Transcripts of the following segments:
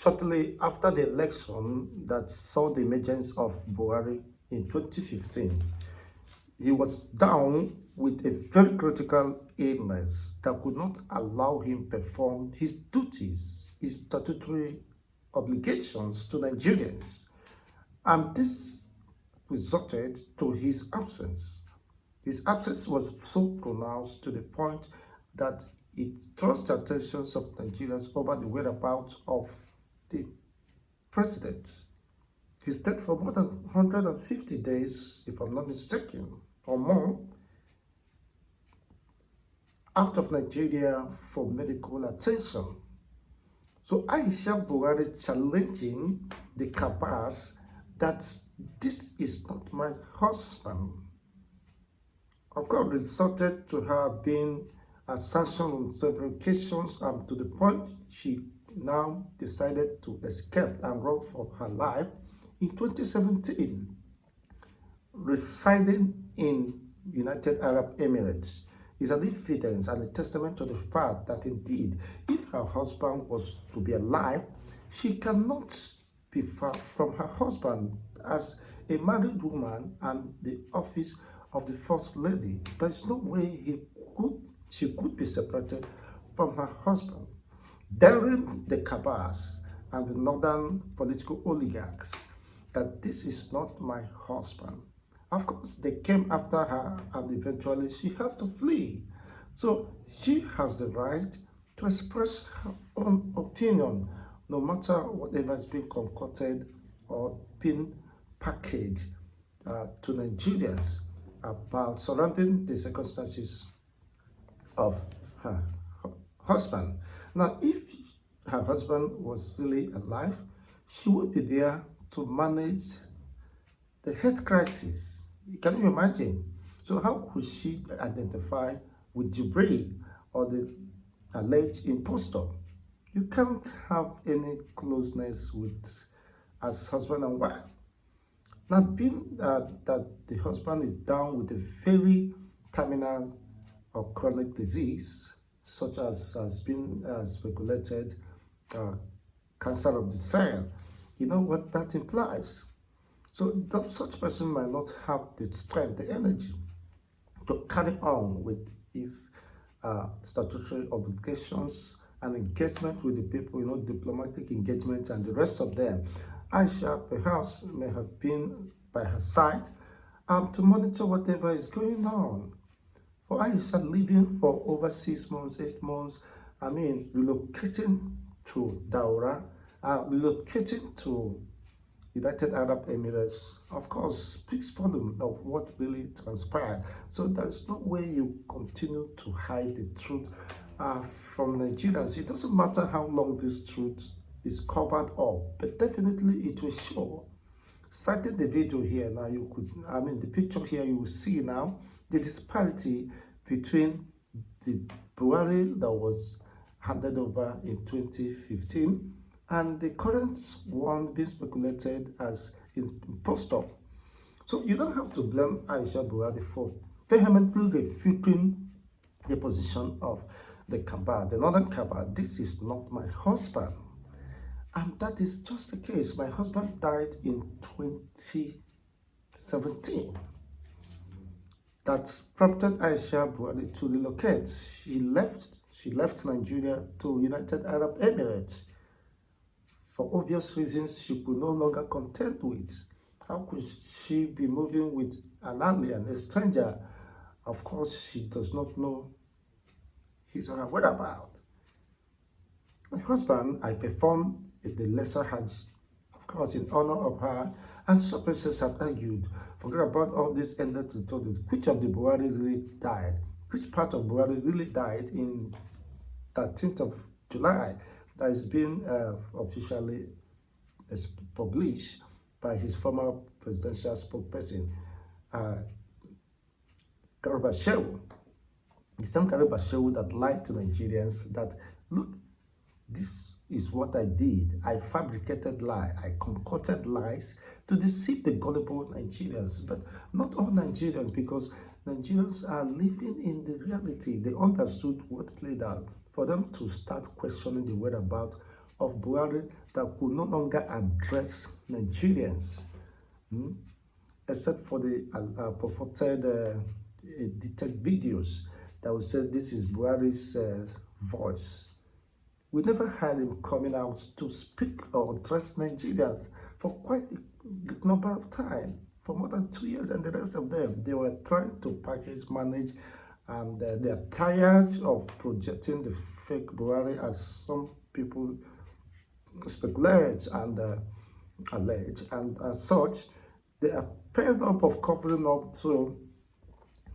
shortly after the election that saw the emergence of Buhari in 2015. He was down with a very critical illness that could not allow him perform his duties, his statutory obligations to Nigerians. And this resulted to his absence. His absence was so pronounced to the point that it draws the attentions of Nigerians over the whereabouts of the president. He stayed for more than 150 days, if I'm not mistaken, or more, out of Nigeria for medical attention. So Aisha Buhari challenging the Kabas that this is not my husband. Of course, resulted to her being sanctioned on several occasions, and to the point she now decided to escape and run for her life in 2017, residing in United Arab Emirates. Is an evidence and a testament to the fact that indeed, if her husband was to be alive, she cannot be far from her husband as a married woman and the office of the First Lady. There is no way she could be separated from her husband. Daring the Kabas and the northern political oligarchs that this is not my husband. Of course, they came after her and eventually she had to flee. So she has the right to express her own opinion, no matter whatever is being concocted or being packaged to Nigerians about surrounding the circumstances of her husband. Now, if her husband was really alive, she would be there to manage the health crisis. Can you imagine? So how could she identify with Jibril or the alleged impostor? You can't have any closeness with as husband and wife. Now, being that the husband is down with a very terminal or chronic disease, such as has been speculated, cancer of the cell, you know what that implies. So such person might not have the strength, the energy to carry on with his statutory obligations and engagement with the people, you know, diplomatic engagement and the rest of them. Aisha perhaps may have been by her side to monitor whatever is going on. For Aisha living for over 6 months, 8 months, I mean, relocating to Daura, relocating to United Arab Emirates, of course, speaks volume of what really transpired. So there's no way you continue to hide the truth from Nigerians. It doesn't matter how long this truth is covered up, but definitely it will show. Citing the video here now, the picture here, you will see now the disparity between the Buhari that was handed over in 2015 and the current one being speculated as impostor. So you don't have to blame Aisha Buhari for vehemently refuting the position of the Kaaba, the northern Kaaba. This is not my husband. And that is just the case. My husband died in 2017. That prompted Aisha Buhari to relocate. She left Nigeria to United Arab Emirates. For obvious reasons she could no longer contend with. How could she be moving with an alien, a stranger? Of course, she does not know his or her whereabouts. My husband, I performed the lesser Hajj, of course, in honor of her, and some persons have argued, forget about all this ended to tell you, which of the Buhari really died, which part of Buhari really died in 13th of July, that is being officially published by his former presidential spokesperson, Garba Shehu. The same Garba Shehu that lied to Nigerians that, look, this is what I did. I fabricated lies. I concocted lies to deceive the gullible Nigerians. But not all Nigerians, because Nigerians are living in the reality. They understood what played out for them to start questioning the whereabouts of Buhari that could no longer address Nigerians, except for the purported detailed videos that would say this is Buhari's voice. We never had him coming out to speak or address Nigerians for quite a good number of time, for more than 2 years, and the rest of them, they were trying to package, manage, and they're tired of projecting the fake Buhari, as some people speculate and allege, and as such, they are fed up of covering up, so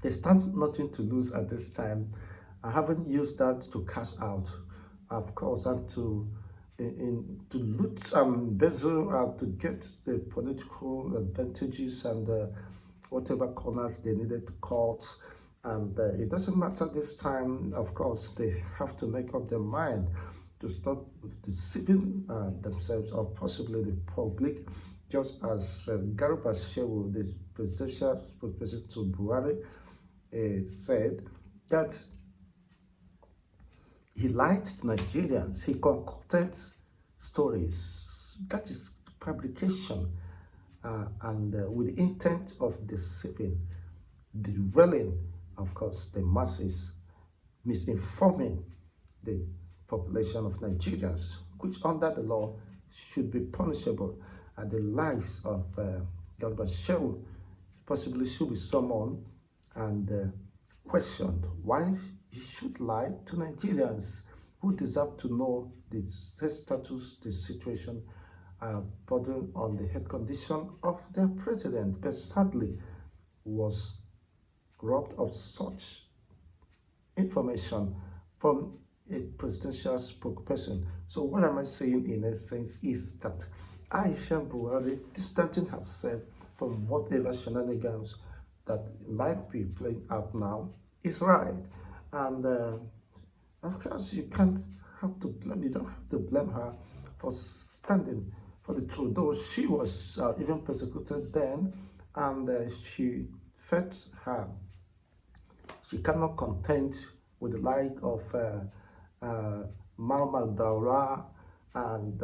they stand nothing to lose at this time. I haven't used that to cash out, of course, and to loot and embezzle to get the political advantages and whatever corners they needed to cut. And it doesn't matter this time. Of course, they have to make up their mind to stop deceiving themselves or possibly the public, just as Garba Shehu, the presidential spokesperson to Buhari, said that he lied to Nigerians. He concocted stories. That is fabrication, and with the intent of deceiving, derailing, of course, the masses, misinforming the population of Nigerians, which under the law should be punishable. And the lives of Garba Shehu possibly should be summoned and questioned why he should lie to Nigerians who deserve to know the status, the situation, bordering on the health condition of their president, but sadly was robbed of such information from a presidential spokesperson. So what am I saying in essence is that Aisha Buhari distancing herself from whatever shenanigans that might be playing out now is right. And of course, you don't have to blame her for standing for the truth, though she was even persecuted then, and she felt she cannot contend with the like of Muhammad Daura and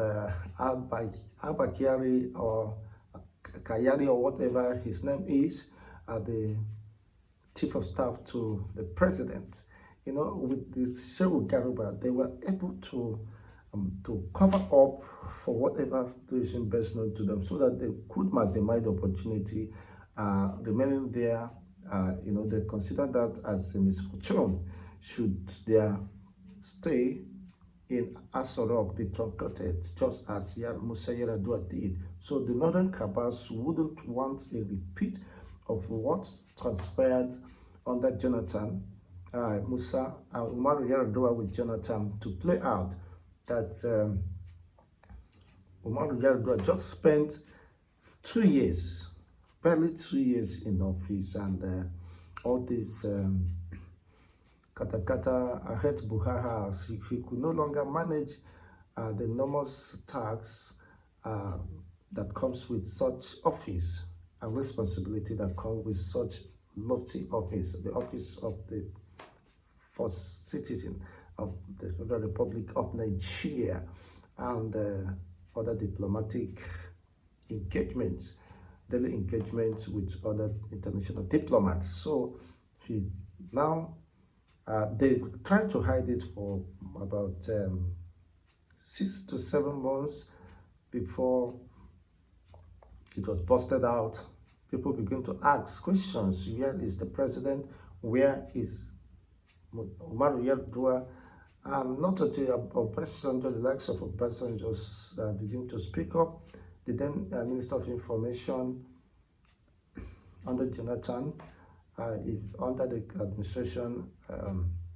Al-Bakari or Kayari or whatever his name is, the chief of staff to the president. You know, with this Shehu Garuba, they were able to cover up for whatever situation best known to them, so that they could maximize the opportunity remaining there. You know, they consider that as a misfortune should their stay in Aso Rock be truncated, just as Musa Yar'Adua did. So the Northern Cabals wouldn't want a repeat of what transpired under Jonathan, Musa, Umar Yar'Adua with Jonathan to play out. That Umar Yar'Adua just spent 2 years, barely 2 years in office, and all this katakata ahead Buhari, he could no longer manage the enormous tax that comes with such office and responsibility that comes with such lofty office, the office of the first citizen of the Federal Republic of Nigeria, and other diplomatic engagements, daily engagements with other international diplomats. So he now, they tried to hide it for about 6 to 7 months before it was busted out. People begin to ask questions. Where is the president? Where is Umar Yar'Adua? Not until Obasanjo, the likes of Obasanjo, just begin to speak up. The then Minister of Information under Jonathan, under the administration,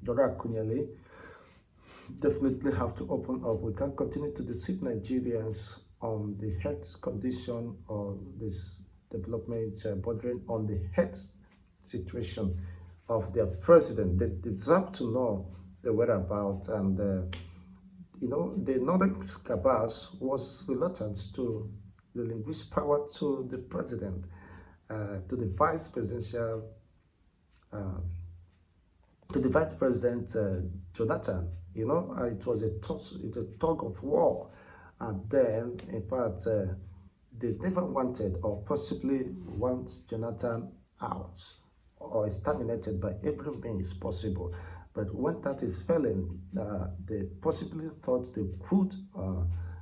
Dora Akunyele, definitely have to open up. We can't continue to deceive Nigerians on the health condition or this development bordering on the health situation of their president. They deserve to know the whereabouts, and you know, the Northern Cabals was reluctant to relinquish power to the president, to the vice presidential, to the vice president Jonathan. You know, it was a tug of war And then, in fact, they never wanted or possibly want Jonathan out or is terminated by every means possible. But when that is failing, they possibly thought they could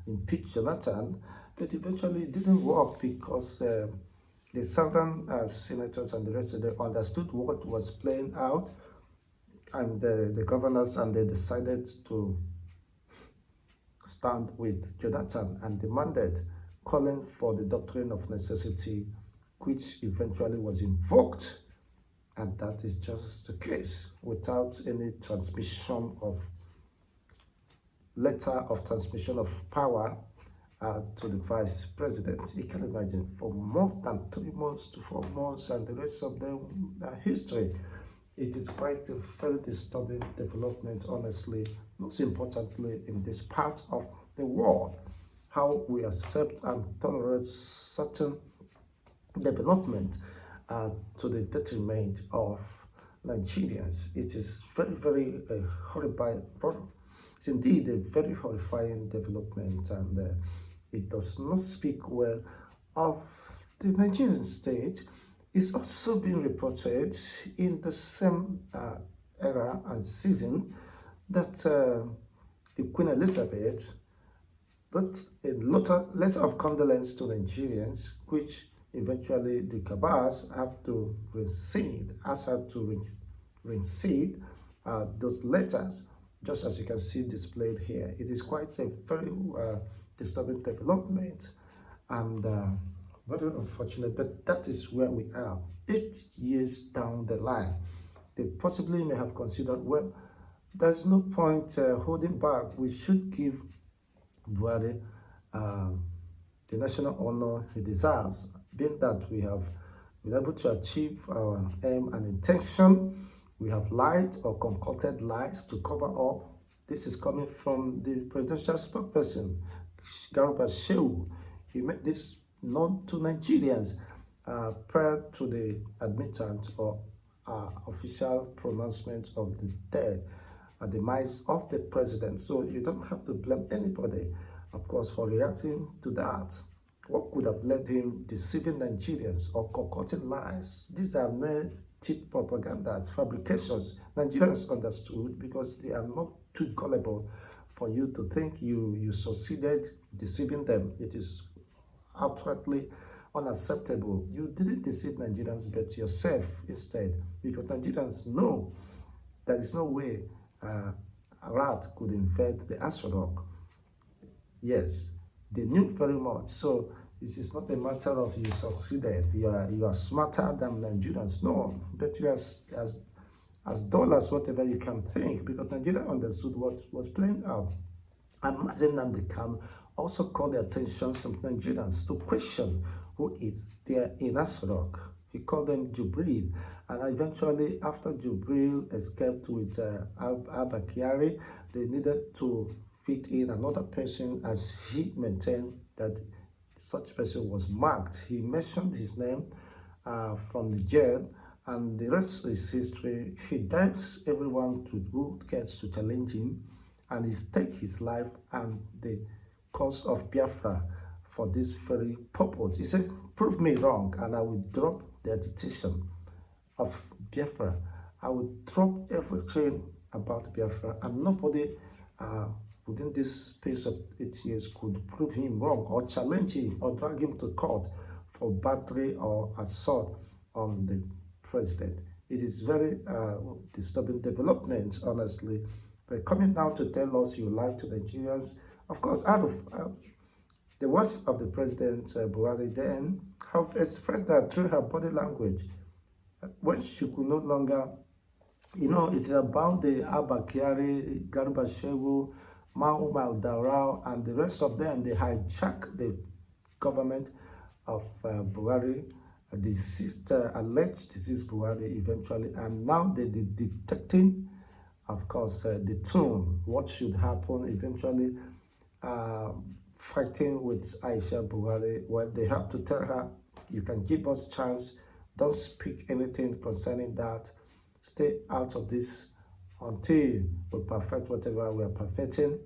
impeach Jonathan, but eventually it didn't work because the southern senators and the rest of them understood what was playing out, and the governors, and they decided to stand with Jonathan and demanded, calling for the doctrine of necessity, which eventually was invoked. And that is just the case, without any transmission of letter of transmission of power to the vice president. You can imagine, for more than 3 months to 4 months, and the rest of them history. It is quite a very disturbing development, honestly, most importantly in this part of the world, how we accept and tolerate certain development to the detriment of Nigerians. It is very, very horrible. It's indeed a very horrifying development, and it does not speak well of the Nigerian state. Is also being reported in the same era and season that the Queen Elizabeth wrote a letter of condolence to Nigerians, which eventually the Kabas have to rescind, asked her to rescind those letters, just as you can see displayed here. It is quite a very disturbing development, and very unfortunate, but that is where we are. 8 years down the line, they possibly may have considered, well, there's no point holding back. We should give Buhari the national honor he deserves, being that we have been able to achieve our aim and intention. We have lied or concocted lies to cover up. This is coming from the presidential spokesperson, Garba Shehu. He made this known to Nigerians prior to the admittance or official pronouncement of the death and demise of the president. So you don't have to blame anybody, of course, for reacting to that. What could have led him deceiving Nigerians or concocting lies? These are mere cheap propaganda, fabrications. Nigerians understood, because they are not too gullible for you to think you succeeded deceiving them. It is outrightly unacceptable. You didn't deceive Nigerians, but yourself instead, because Nigerians know there is no way a rat could invade the Aso Rock. Yes, they knew very much. So this is not a matter of you succeeded, you are smarter than Nigerians. No, but you are as dull as whatever you can think, because Nigeria understood what was playing out. And Mazi Nnamdi Kanu also called the attention of Nigerians to question who is there in Aso Rock. He called them Jubril, and eventually, after Jubril escaped with Abba Kyari, they needed to fit in another person, as he maintained that such person was marked. He mentioned his name from the jail, and the rest is history. He begs everyone who gets to challenge him, and he staked his life and the cause of Biafra for this very purpose. He said, prove me wrong, and I will drop the agitation of Biafra. I will drop everything about Biafra, and nobody within this space of 8 years could prove him wrong or challenge him or drag him to court for battery or assault on the president. It is very disturbing development, honestly. But coming now to tell us you lied to Nigerians, of course, out of the words of the President Buhari then have expressed that through her body language, when she could no longer, it's about the Abba Kyari, Garba Shehu, Mahmoud Daura, and the rest of them. They hijacked the government of Buhari, alleged deceased Buhari eventually, and now they're detecting, of course, the tune, what should happen eventually, fighting with Aisha Buhari. Well, they have to tell her, you can give us chance, don't speak anything concerning that, stay out of this until we perfect whatever we are perfecting,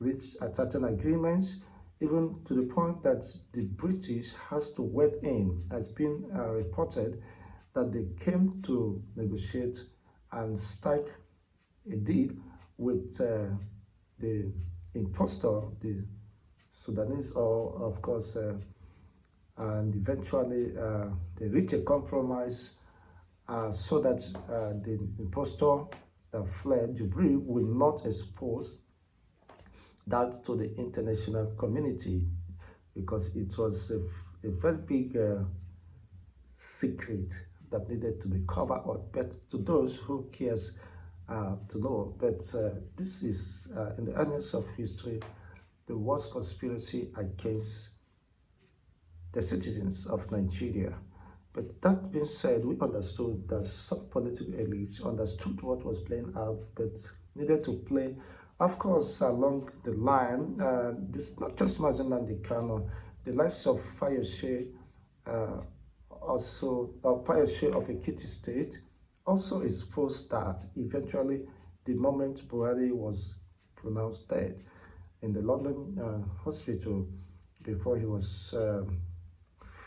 reach a certain agreements. even to the point that the British has to wade in. Has been reported that they came to negotiate and strike a deal with the impostor, the Sudanese, or of course, and eventually they reach a compromise so that the impostor that fled, Jubril, will not expose that to the international community, because it was a very big secret that needed to be covered up, but to those who cares to know. But this is, in the annals of history, the worst conspiracy against the citizens of Nigeria. But that being said, we understood that some political elites understood what was playing out, but needed to play, of course, along the line. This not just Mazi Nnamdi Kanu, the likes of Fayose, also Fayose of Ekiti State, also exposed that eventually, the moment Buhari was pronounced dead in the London hospital, before he was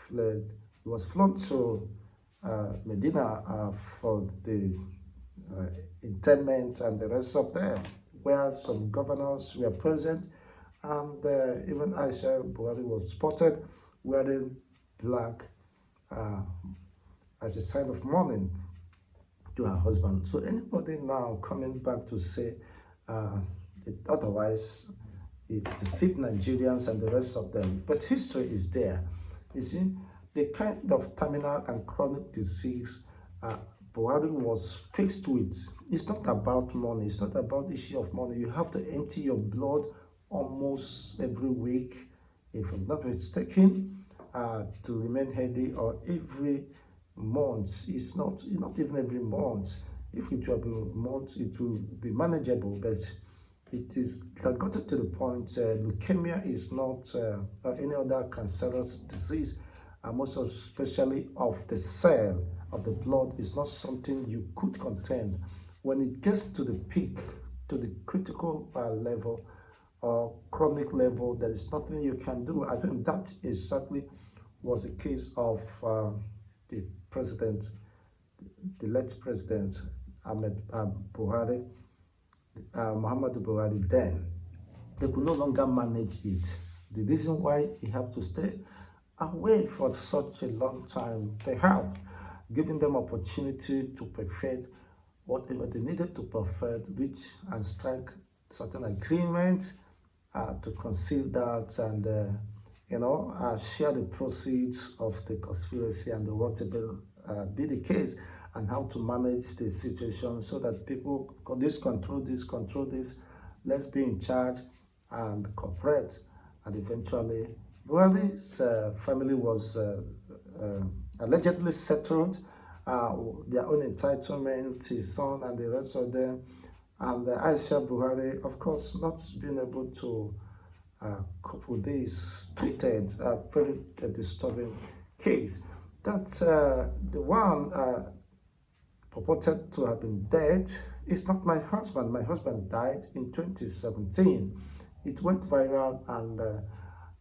fled, he was flown to Medina for the interment and the rest of them, where some governors were present, and even Aisha Buhari was spotted wearing black as a sign of mourning to her husband. So anybody now coming back to say otherwise, it deceive Nigerians and the rest of them. But history is there. You see, the kind of terminal and chronic disease Buhari was faced with, it's not about money. It's not about the issue of money. You have to empty your blood almost every week, if I'm not mistaken, to remain healthy, or every month. It's not even every month. If it will be months, it will be manageable, but it has gotten to the point leukemia is not any other cancerous disease, most especially of the cell of the blood, is not something you could contend. When it gets to the peak, to the critical level or chronic level, there is nothing you can do. I think that exactly was the case of the president, the late president Ahmed Buhari, Muhammadu Buhari. Then they could no longer manage it. The reason why he had to stay away for such a long time, perhaps giving them opportunity to perfect whatever they needed to perfect, reach and strike certain agreements to conceal that, and share the proceeds of the conspiracy and whatever be the case, and how to manage the situation so that people control this, let's be in charge and cooperate. And eventually, Buhari's family was allegedly settled, their own entitlement, his son and the rest of them, and Aisha Buhari, of course, not being able to cope with this, treated a very disturbing case. That the one purported to have been dead is not my husband. My husband died in 2017. It went viral, and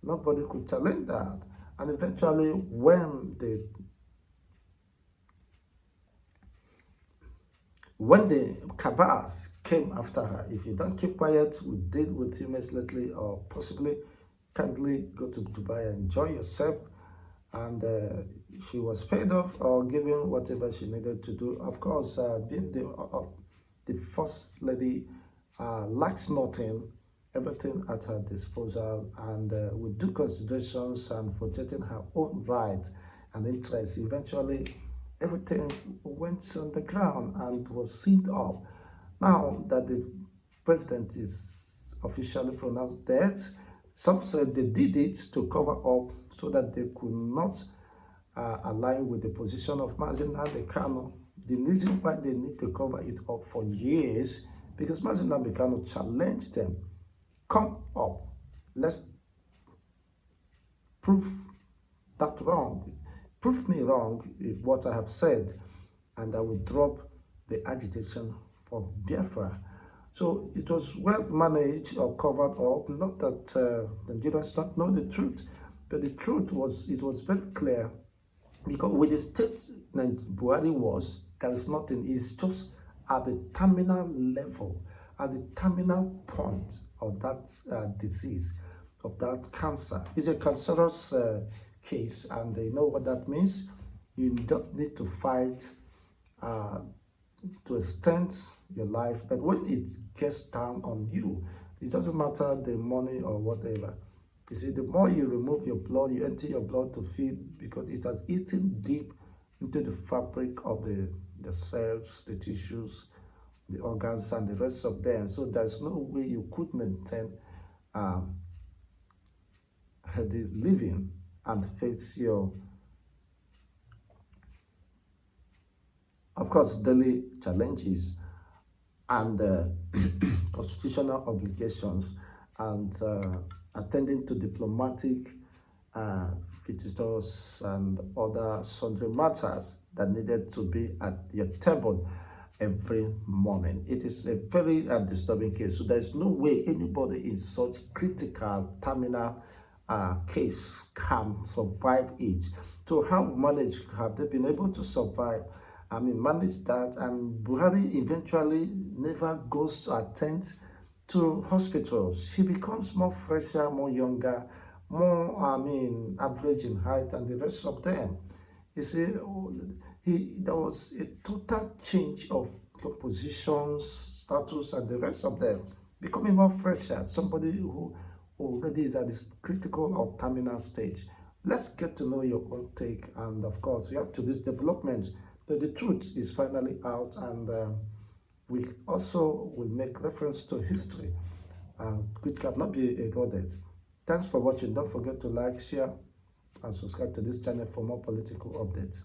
nobody could challenge that. And eventually, when the cabals came after her, if you don't keep quiet, we deal with you mercilessly, or possibly kindly go to Dubai and enjoy yourself. And she was paid off or given whatever she needed to do. Of course, being the first lady lacks nothing, everything at her disposal, and with due considerations and protecting her own right and interests. Eventually, everything went on the ground and was sealed up. Now that the president is officially pronounced dead, some said they did it to cover up so that they could not align with the position of Mazi Nnamdi Kanu. The reason why they need to cover it up for years, because Mazi Nnamdi Kanu challenged them. Come up, let's prove that wrong. Prove me wrong with what I have said, and I will drop the agitation for Biafra. So it was well managed or covered up. Not that the Nigerians don't know the truth, but the truth was, it was very clear, because with the state that Buhari was, there is nothing. It's just at the terminal level, at the terminal point of that disease, of that cancer. It's a cancerous case, and you know what that means. You don't need to fight to extend your life, but when it gets down on you, it doesn't matter the money or whatever. You see, the more you remove your blood, you empty your blood to feed, because it has eaten deep into the fabric of the cells, the tissues, the organs, and the rest of them. So there's no way you could maintain healthy living and face your, of course, daily challenges and constitutional obligations, and attending to diplomatic visitors and other sundry matters that needed to be at your table every morning. It is a very disturbing case. So there's no way anybody in such critical terminal case can survive it. So how managed, have they been able to survive? I mean, manage that, and Buhari eventually never goes to attend to hospitals. He becomes more fresher, more younger, more, average in height and the rest of them. You see, there was a total change of positions, status, and the rest of them, becoming more fresher, somebody who already is at this critical or terminal stage. Let's get to know your own take, and of course, react to this development. But the truth is finally out, and we also will make reference to history, which cannot be avoided. Thanks for watching. Don't forget to like, share, and subscribe to this channel for more political updates.